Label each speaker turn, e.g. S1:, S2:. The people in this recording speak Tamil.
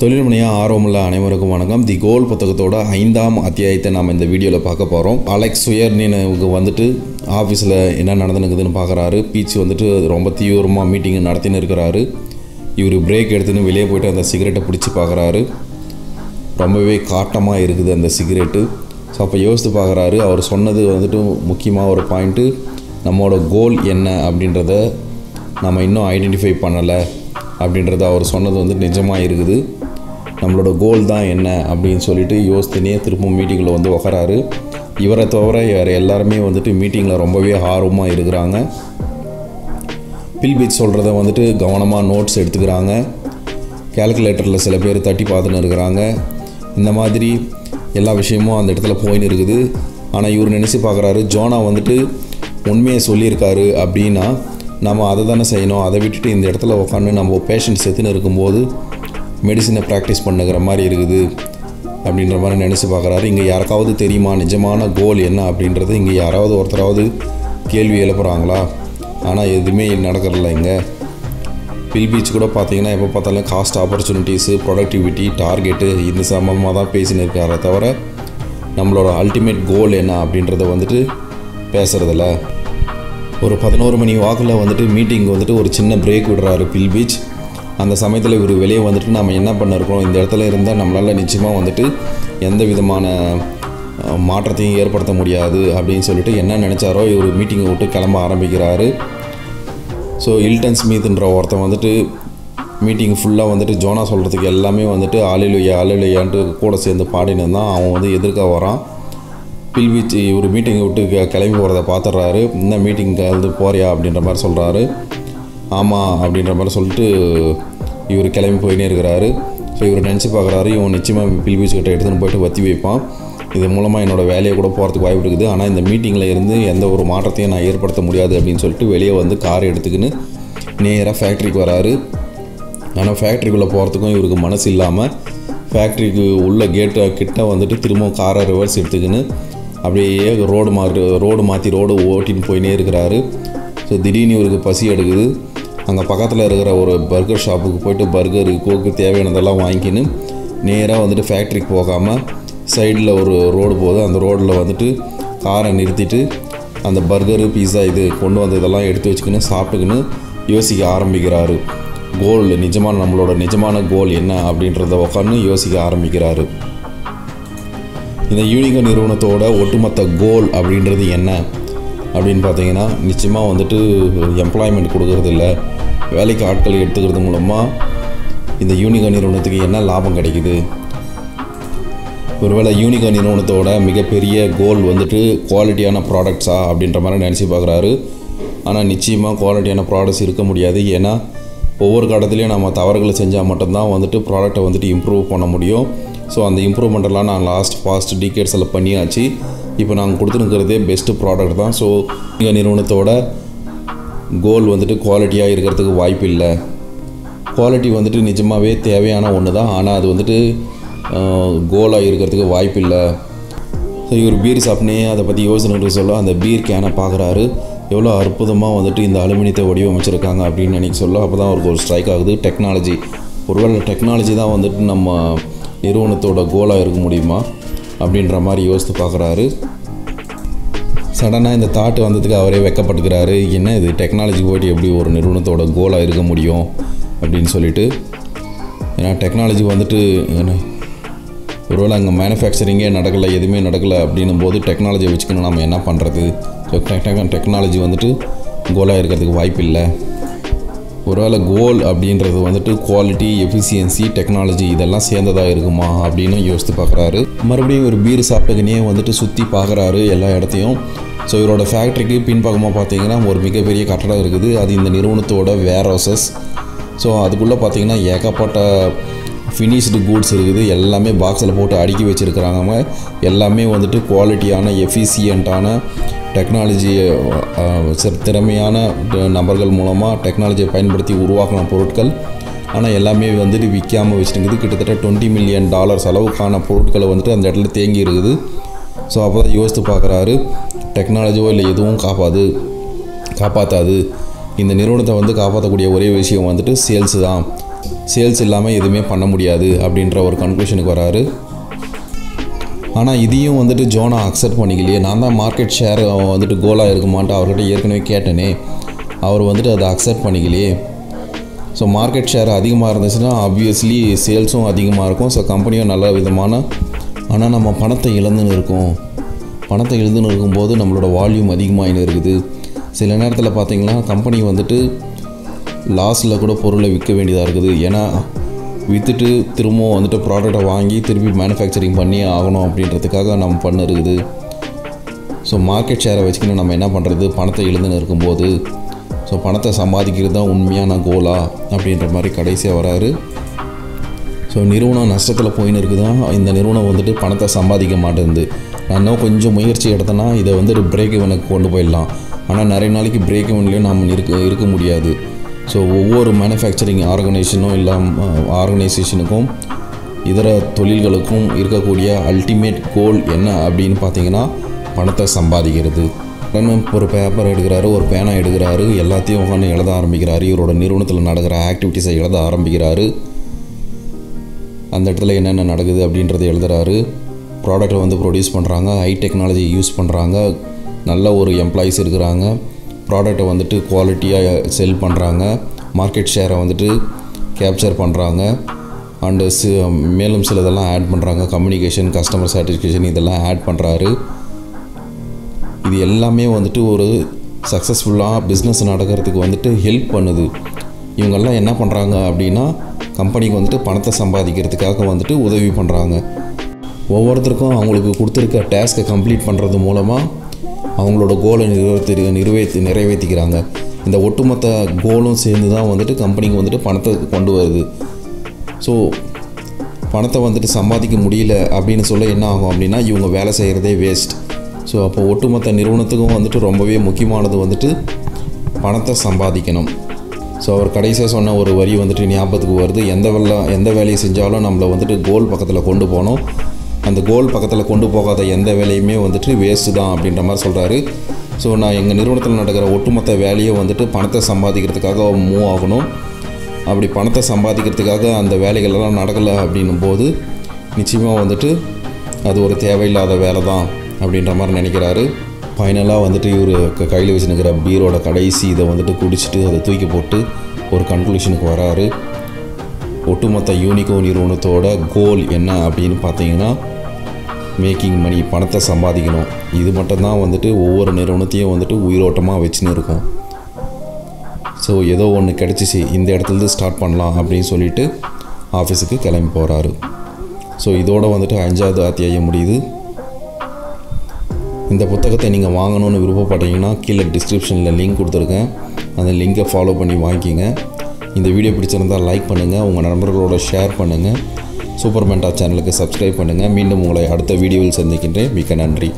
S1: தொழில் முனைய ஆர்வமுள்ள அனைவருக்கும் வணக்கம். தி கோல் புத்தகத்தோட 5ஆம் அத்தியாயத்தை நாம் இந்த வீடியோவில் பார்க்க போகிறோம். அலெக்ஸ் சுயர்னினுக்கு வந்துட்டு ஆஃபீஸில் என்ன நடந்துனுக்குதுன்னு பார்க்குறாரு. பீச் வந்துட்டு ரொம்ப தீவிரமாக மீட்டிங் நடத்தின்னு இருக்கிறாரு. இவர் பிரேக் எடுத்துன்னு வெளியே போய்ட்டு அந்த சிகரெட்டை பிடிச்சி பார்க்குறாரு. ரொம்பவே காட்டமாக இருக்குது அந்த சிகரெட்டு. ஸோ அப்போ யோசித்து பார்க்குறாரு. அவர் சொன்னது வந்துட்டு முக்கியமாக ஒரு பாயிண்ட்டு, நம்மளோட கோல் என்ன அப்படின்றத நம்ம இன்னும் ஐடென்டிஃபை பண்ணலை அப்படின்றது அவர் சொன்னது வந்து நிஜமாக இருக்குது. நம்மளோட கோல் தான் என்ன அப்படின்னு சொல்லிட்டு யோசித்துனே திரும்ப மீட்டிங்கில் வந்து உட்காராரு. இவரை தவிர வேறு எல்லாருமே வந்துட்டு மீட்டிங்கில் ரொம்பவே ஆர்வமாக இருக்கிறாங்க. பில் சொல்கிறத வந்துட்டு கவனமாக நோட்ஸ் எடுத்துக்கிறாங்க. கேல்குலேட்டரில் சில பேர் தட்டி பார்த்துன்னு இருக்கிறாங்க. இந்த மாதிரி எல்லா விஷயமும் அந்த இடத்துல போயின்னு இருக்குது. ஆனால் இவர் நினச்சி பார்க்குறாரு, ஜோனா வந்துட்டு உண்மையை சொல்லியிருக்காரு அப்படின்னா நம்ம அதை தானே செய்யணும். அதை விட்டுட்டு இந்த இடத்துல உட்காந்து நம்ம பேஷண்ட் செத்துன்னு இருக்கும்போது மெடிசினை ப்ராக்டிஸ் பண்ணுகிற மாதிரி இருக்குது அப்படின்ற மாதிரி நினச்சி பார்க்குறாரு. இங்கே யாருக்காவது தெரியுமா நிஜமான கோல் என்ன அப்படின்றது? இங்கே யாராவது ஒருத்தராவது கேள்வி எழுப்புகிறாங்களா? ஆனால் எதுவுமே நடக்கிறதில்ல. இங்கே பில் பீச் கூட பார்த்திங்கன்னா எப்போ பார்த்தாலும் காஸ்ட் ஆப்பர்ச்சுனிட்டிஸு, ப்ரொடக்டிவிட்டி, டார்கெட்டு இந்த சம்பந்தமாக தான் பேசின்னு இருக்காரே தவிர நம்மளோட அல்டிமேட் கோல் என்ன அப்படின்றத வந்துட்டு பேசுகிறதில்ல. ஒரு 11 மணி வாக்கில் வந்துட்டு மீட்டிங் வந்துட்டு ஒரு சின்ன பிரேக் விடுறாரு பில் பீச். அந்த சமயத்தில் இவர் வெளியே வந்துட்டு நம்ம என்ன பண்ணிருக்கோம், இந்த இடத்துல இருந்தால் நம்மளால் நிச்சயமாக வந்துட்டு எந்த விதமான மாற்றத்தையும் ஏற்படுத்த முடியாது அப்படின்னு சொல்லிட்டு என்ன நினச்சாரோ இவர் மீட்டிங்கை விட்டு கிளம்ப ஆரம்பிக்கிறாரு. ஸோ இல்டன் ஸ்மித்ன்ற ஒருத்தன் வந்துட்டு மீட்டிங் ஃபுல்லாக வந்துட்டு ஜோனா சொல்கிறதுக்கு எல்லாமே வந்துட்டு ஆளிலையான்ட்டு கூட சேர்ந்து பாடினு தான் அவன் வந்து எதிர்க்க வரான். பில் பீச் இவர் மீட்டிங்கை விட்டு கிளம்பி போகிறத பார்த்துட்றாரு. இந்த மீட்டிங்க்கு வந்து போறியா அப்படின்ற மாதிரி சொல்கிறாரு. ஆமாம் அப்படின்ற மாதிரி சொல்லிட்டு இவர் கிளம்பி போயினே இருக்கிறாரு. ஸோ இவர் நினச்சி பார்க்குறாரு, இவன் நிச்சயமாக பில் பீச் கிட்ட எடுத்துகிட்டு போய்ட்டு வற்றி வைப்பான். இது மூலமாக என்னோடய வேலையை கூட போகிறதுக்கு வாய்ப்பு இருக்குது. ஆனால் இந்த மீட்டிங்கில் இருந்து எந்த ஒரு மாற்றத்தையும் நான் ஏற்படுத்த முடியாது அப்படின்னு சொல்லிட்டு வெளியே வந்து கார் எடுத்துக்கின்னு நேராக ஃபேக்ட்ரிக்கு வராரு. ஆனால் ஃபேக்ட்ரிக்குள்ளே போகிறதுக்கும் இவருக்கு மனசு இல்லாமல் ஃபேக்ட்ரிக்கு உள்ள கேட்டை கிட்ட வந்துட்டு திரும்ப காரை ரிவர்ஸ் எடுத்துக்கின்னு அப்படியே ரோடு மாற்றி ஓட்டின்னு போயினே இருக்கிறாரு. ஸோ திடீர்னு இவருக்கு பசி எடுக்குது. அங்கே பக்கத்தில் இருக்கிற ஒரு பர்கர் ஷாப்புக்கு போய்ட்டு பர்கரு, கோக்கு தேவையானதெல்லாம் வாங்கிக்கின்னு நேராக வந்துட்டு ஃபேக்ட்ரிக்கு போகாமல் சைடில் ஒரு ரோடு போகுது. அந்த ரோடில் வந்துட்டு காரை நிறுத்திட்டு அந்த பர்கரு, பீஸா இது கொண்டு வந்ததெல்லாம் எடுத்து வச்சுக்கின்னு சாப்பிட்டுக்கின்னு யோசிக்க ஆரம்பிக்கிறாரு. கோல் நம்மளோட நிஜமான கோல் என்ன அப்படின்றத உட்காந்து யோசிக்க ஆரம்பிக்கிறாரு. இந்த யூனிகான் நிறுவனத்தோட ஒட்டுமொத்த கோல் அப்படின்றது என்ன அப்படின்னு பார்த்தீங்கன்னா, நிச்சயமாக வந்துட்டு எம்ப்ளாய்மெண்ட் கொடுக்கறது இல்லை, வேலைக்கு ஆட்கள் எடுத்துக்கிறது மூலமாக இந்த யூனிகான் நிறுவனத்துக்கு என்ன லாபம் கிடைக்குது? ஒருவேளை யூனிகான் நிறுவனத்தோட மிகப்பெரிய கோல் வந்துட்டு குவாலிட்டியான ப்ராடக்ட்ஸா அப்படின்ற மாதிரி நினச்சி பார்க்குறாரு. ஆனால் நிச்சயமாக குவாலிட்டியான ப்ராடக்ட்ஸ் இருக்க முடியாது. ஏன்னா ஒவ்வொரு கடத்துலேயும் நம்ம தவறுகளை செஞ்சால் மட்டும்தான் வந்துட்டு ப்ராடக்டை வந்துட்டு இம்ப்ரூவ் பண்ண முடியும். ஸோ அந்த இம்ப்ரூவ்மெண்ட்டெல்லாம் நான் பாஸ்ட் டிகேட்ஸில் பண்ணியாச்சு. இப்போ நாங்கள் கொடுத்துருக்கிறதே பெஸ்ட்டு ப்ராடக்ட் தான். ஸோ எங்கள் நிறுவனத்தோட கோல் வந்துட்டு குவாலிட்டியாக இருக்கிறதுக்கு வாய்ப்பு இல்லை. குவாலிட்டி வந்துட்டு நிஜமாகவே தேவையான ஒன்று தான். ஆனால் அது வந்துட்டு கோலாக இருக்கிறதுக்கு வாய்ப்பு இல்லை. ஸோ இவர் பீர் சாப்பிட்னே அதை பற்றி யோசனை சொல்ல அந்த பீர் கேனை பார்க்குறாரு. எவ்வளோ அற்புதமாக வந்துட்டு இந்த அலுமினியத்தை வடிவமைச்சிருக்காங்க அப்படின்னு நினைக்க சொல்ல அப்போ தான் அவருக்கு ஒரு ஸ்ட்ரைக் ஆகுது. டெக்னாலஜி, ஒருவேளை டெக்னாலஜி தான் வந்துட்டு நம்ம நிறுவனத்தோட கோலாக இருக்க முடியுமா அப்படின்ற மாதிரி யோசித்து பார்க்குறாரு. சடனாக இந்த தாட்டு வந்ததுக்கு அவரே வெக்கப்பட்டுக்கிறாரு. என்ன இது டெக்னாலஜி போய்ட்டு எப்படி ஒரு நிறுவனத்தோட கோலாக இருக்க முடியும் அப்படின்னு சொல்லிட்டு. ஏன்னா டெக்னாலஜி வந்துட்டு ஒருவேளை அங்கே மேனுஃபேக்சரிங்கே நடக்கலை, எதுவுமே நடக்கலை அப்படின்னும் போது டெக்னாலஜியை வச்சுக்கணும் நம்ம என்ன பண்ணுறது? ஸோ டெக்னாலஜி வந்துட்டு கோலாக இருக்கிறதுக்கு வாய்ப்பு இல்லை. ஒருவேளை கோல் அப்படின்றது வந்துட்டு குவாலிட்டி, எஃபிஷியன்சி, டெக்னாலஜி இதெல்லாம் சேர்ந்ததாக இருக்குமா அப்படின்னு யோசித்து பார்க்குறாரு. மறுபடியும் ஒரு பீர் சாப்பிட்டுக்கினே வந்துட்டு சுற்றி பார்க்குறாரு எல்லா இடத்தையும். ஸோ இவரோட ஃபேக்ட்ரிக்கு பின்பக்கமாக பார்த்தீங்கன்னா ஒரு மிகப்பெரிய கட்டடம் இருக்குது. அது இந்த நிறுவனத்தோட வேர்ஹவுசஸ். ஸோ அதுக்குள்ளே பார்த்தீங்கன்னா ஏகப்பட்ட ஃபினிஷ்டு கூட்ஸ் இருக்குது. எல்லாமே பாக்ஸில் போட்டு அடுக்கி வச்சுருக்கிறாங்க. எல்லாமே வந்துட்டு குவாலிட்டியான, எஃபிஷியண்ட்டான, டெக்னாலஜி திறமையான நபர்கள் மூலமாக டெக்னாலஜியை பயன்படுத்தி உருவாக்கின பொருட்கள். ஆனால் எல்லாமே வந்துட்டு விற்காமல் வச்சுருக்குது. கிட்டத்தட்ட $20 மில்லியன் செலவுக்கான பொருட்களை வந்துட்டு அந்த இடத்துல தேங்கி இருக்குது. ஸோ அப்போ தான் யோசித்து பார்க்குறாரு, டெக்னாலஜியோ இல்லை எதுவும் காப்பாற்றாது. இந்த நிறுவனத்தை வந்து காப்பாற்றக்கூடிய ஒரே விஷயம் வந்துட்டு சேல்ஸு தான். சேல்ஸ் இல்லாமல் எதுவுமே பண்ண முடியாது அப்படின்ற ஒரு கன்க்ளூஷனுக்கு வராரு. ஆனால் இதையும் வந்துட்டு ஜோனா அக்செப்ட் பண்ணிக்கலையே. நான் தான் மார்க்கெட் ஷேர் வந்துட்டு கோலாக இருக்குமான்ட்டு அவர்கிட்ட ஏற்கனவே கேட்டேனே, அவர் வந்துட்டு அதை அக்செப்ட் பண்ணிக்கலையே. ஸோ மார்க்கெட் ஷேர் அதிகமாக இருந்துச்சுன்னா ஆப்வியஸ்லி சேல்ஸும் அதிகமாக இருக்கும். ஸோ கம்பெனியும் நல்ல விதமான, ஆனால் நம்ம பணத்தை இழந்துன்னு இருக்கோம். பணத்தை இழந்துன்னு இருக்கும்போது நம்மளோட வால்யூம் அதிகமாகின்னு இருக்குது. சில நேரத்தில் பார்த்திங்கன்னா கம்பெனி வந்துட்டு லாஸில் கூட பொருளை விற்க வேண்டியதாக இருக்குது. ஏன்னா விற்றுட்டு திரும்பவும் வந்துட்டு ப்ராடக்டை வாங்கி திருப்பி மேனுஃபேக்சரிங் பண்ணி ஆகணும் அப்படின்றதுக்காக நம்ம பண்ண இருக்குது. ஸோ மார்க்கெட் ஷேரை வச்சுக்கின்னு நம்ம என்ன பண்ணுறது, பணத்தை இழந்துன்னு இருக்கும்போது. ஸோ பணத்தை சம்பாதிக்கிறது தான் உண்மையான கோலா அப்படின்ற மாதிரி கடைசியாக வராரு. ஸோ நிறுவனம் நஷ்டத்தில் போயின்னு இருக்குதான். இந்த நிறுவனம் வந்துட்டு பணத்தை சம்பாதிக்க மாட்டேங்குது. நான் இன்னும் கொஞ்சம் முயற்சி எடுத்தேன்னா இதை வந்துட்டு பிரேக் ஈவனுக்கு கொண்டு போயிடலாம். ஆனால் நிறைய நாளைக்கு பிரேக் ஈவன்லேயும் நம்ம இருக்க முடியாது. ஸோ ஒவ்வொரு மேனுஃபேக்சரிங் ஆர்கனைசேஷனுக்கும் இதர தொழில்களுக்கும் இருக்கக்கூடிய அல்டிமேட் கோல் என்ன அப்படின்னு பார்த்தீங்கன்னா பணத்தை சம்பாதிக்கிறது. ஒரு பேப்பர் எடுக்கிறாரு, ஒரு பேனா எடுக்கிறாரு, எல்லாத்தையும் உட்காந்து எழுத ஆரம்பிக்கிறாரு. இவரோட நிறுவனத்தில் நடக்கிற ஆக்டிவிட்டீஸை எழுத ஆரம்பிக்கிறாரு. அந்த இடத்துல என்னென்ன நடக்குது அப்படின்றத எழுதுறாரு. ப்ராடக்டை வந்து ப்ரொடியூஸ் பண்ணுறாங்க, ஹை டெக்னாலஜி யூஸ் பண்ணுறாங்க, நல்ல ஒரு எம்ப்ளாயீஸ் இருக்கிறாங்க, ப்ராடக்டை வந்துட்டு குவாலிட்டியாக செல் பண்ணுறாங்க, மார்க்கெட் ஷேரை வந்துட்டு கேப்சர் பண்ணுறாங்க, அண்டு மேலும் சிலதெல்லாம் ஆட் பண்ணுறாங்க. கம்யூனிகேஷன், கஸ்டமர் சாட்டிஸ்ஃபேக்ஷன் இதெல்லாம் ஆட் பண்ணுறாரு. இது எல்லாமே வந்துட்டு ஒரு சக்ஸஸ்ஃபுல்லாக பிஸ்னஸ் நடக்கிறதுக்கு வந்துட்டு ஹெல்ப் பண்ணுது. இவங்கெல்லாம் என்ன பண்ணுறாங்க அப்படின்னா கம்பெனிக்கு வந்துட்டு பணத்தை சம்பாதிக்கிறதுக்காக வந்துட்டு உதவி பண்ணுறாங்க. ஒவ்வொருத்தருக்கும் அவங்களுக்கு கொடுத்துருக்க டாஸ்க்கை கம்ப்ளீட் பண்ணுறது மூலமாக அவங்களோட கோலை நிறைவேற்றிக்கிறாங்க. இந்த ஒட்டுமொத்த கோலும் சேர்ந்து தான் வந்துட்டு கம்பெனிக்கு வந்துட்டு பணத்தை கொண்டு வருது. ஸோ பணத்தை வந்துட்டு சம்பாதிக்க முடியல அப்படின்னு சொல்ல என்ன ஆகும் அப்படின்னா இவங்க வேலை செய்கிறதே வேஸ்ட். ஸோ அப்போ ஒட்டுமொத்த நிறுவனத்துக்கும் வந்துட்டு ரொம்பவே முக்கியமானது வந்துட்டு பணத்தை சம்பாதிக்கணும். ஸோ அவர் கடைசியாக சொன்ன ஒரு வரி வந்துட்டு ஞாபகத்துக்கு வருது. எந்த வேலையை செஞ்சாலும் நம்மளை வந்துட்டு கோல் பக்கத்தில் கொண்டு போகணும். அந்த கோல் பக்கத்தில் கொண்டு போகாத எந்த வேலையுமே வந்துட்டு வேஸ்ட்டு தான் அப்படின்ற மாதிரி சொல்கிறாரு. ஸோ நான் எங்கள் நிறுவனத்தில் நடக்கிற ஒட்டுமொத்த வேலையை வந்துட்டு பணத்தை சம்பாதிக்கிறதுக்காக மூவ் ஆகணும். அப்படி பணத்தை சம்பாதிக்கிறதுக்காக அந்த வேலைகளெல்லாம் நடக்கலை அப்படின்னும் போது நிச்சயமாக வந்துட்டு அது ஒரு தேவையில்லாத வேலை தான் அப்படின்ற மாதிரி நினைக்கிறாரு. ஃபைனலாக வந்துட்டு இவர் கையில் வச்சுருக்கிற பீரோட கடைசி இதை வந்துட்டு குடிச்சிட்டு அதை தூக்கி போட்டு ஒரு கன்க்ளூஷனுக்கு வராரு. ஒட்டுமொத்த யூனிகோ நிறுவனத்தோட கோல் என்ன அப்படின்னு பார்த்தீங்கன்னா மேக்கிங் மணி, பணத்தை சம்பாதிக்கணும். இது மட்டும்தான் வந்துட்டு ஒவ்வொரு நிறுவனத்தையும் வந்துட்டு உயிரோட்டமாக வச்சுன்னு இருக்கும். ஸோ ஏதோ ஒன்று கிடச்சிச்சு, இந்த இடத்துலேருந்து ஸ்டார்ட் பண்ணலாம் அப்படின்னு சொல்லிட்டு ஆஃபீஸுக்கு கிளம்பி போகிறாரு. ஸோ இதோடு வந்துட்டு 5வது அத்தியாயம் முடியுது. இந்த புத்தகத்தை நீங்கள் வாங்கணும்னு விருப்பப்பட்டீங்கன்னா கீழே டிஸ்கிரிப்ஷனில் லிங்க் கொடுத்துருக்கேன். அந்த லிங்கை ஃபாலோ பண்ணி வாங்கிக்கிங்க. இந்த வீடியோ பிடிச்சிருந்தால் லைக் பண்ணுங்கள், உங்கள் நண்பர்களோட ஷேர் பண்ணுங்கள், சூப்பர் மென்டா சேனலுக்கு சப்ஸ்கிரைப் பண்ணுங்கள். மீண்டும் உங்களை அடுத்த வீடியோவில் சந்திக்கின்றேன். மிக்க நன்றி.